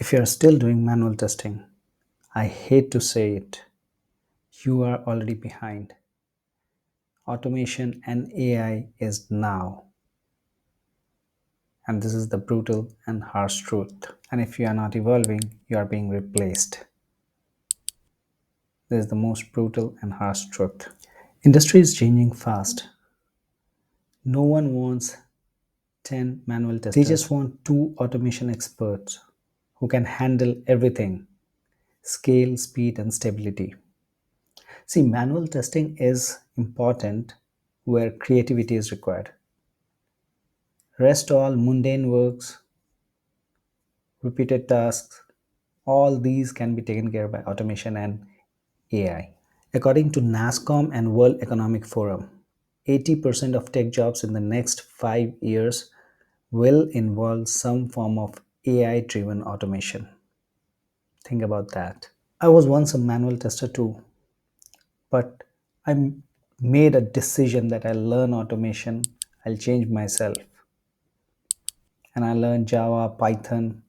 If you're still doing manual testing, I hate to say it, you are already behind. Automation and AI is now, and this is the brutal and harsh truth. And if you are not evolving, you are being replaced. This is the most brutal and harsh truth. Industry is changing fast. No one wants 10 manual testers. They just want 2 automation experts who can handle everything: scale, speed, and stability. See, manual testing is important where creativity is required. Rest all mundane works, repeated tasks, all these can be taken care of by automation and AI. According to NASSCOM and World Economic Forum, 80% of tech jobs in the next 5 years will involve some form of AI driven automation. Think about that. I was once a manual tester too, but I made a decision that I'll learn automation, I'll change myself. And I learned Java, Python,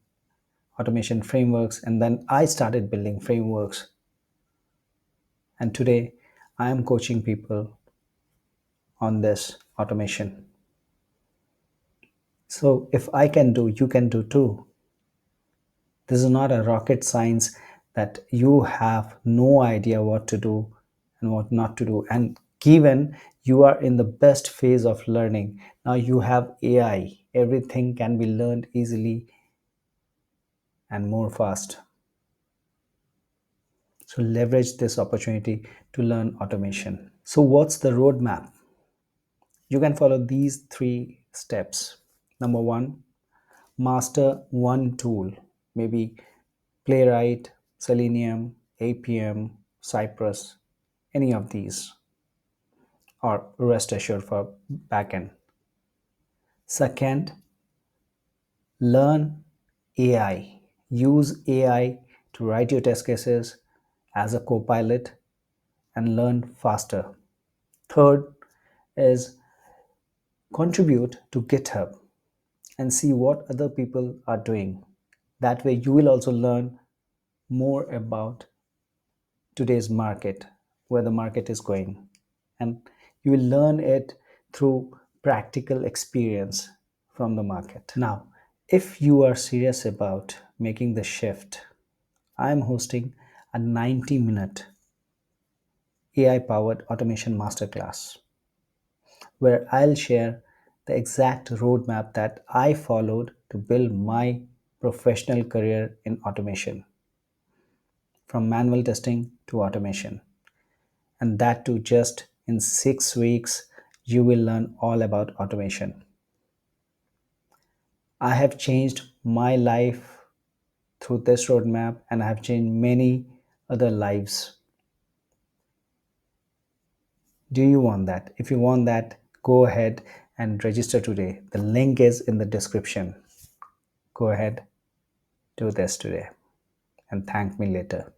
automation frameworks, and then I started building frameworks. And today I am coaching people on this automation. So if I can do, you can do too. This is not a rocket science that you have no idea what to do and what not to do. And given you are in the best phase of learning, now you have AI, everything can be learned easily and more fast. So leverage this opportunity to learn automation. So what's the roadmap? You can follow these 3 steps. Number 1, master one tool, maybe Playwright, Selenium, APM, Cypress, any of these, or rest assured for backend. Second, learn AI. Use AI to write your test cases as a co-pilot and learn faster. Third is contribute to GitHub and see what other people are doing. That way, you will also learn more about today's market, where the market is going, and you will learn it through practical experience from the market. Now, if you are serious about making the shift, I am hosting a 90-minute AI powered automation masterclass where I'll share the exact roadmap that I followed to build my professional career in automation, from manual testing to automation. And that too, just in 6 weeks, you will learn all about automation. I have changed my life through this roadmap, and I have changed many other lives. Do you want that? If you want that, go ahead and register today. The link is in the description. Go ahead, do this today, and thank me later.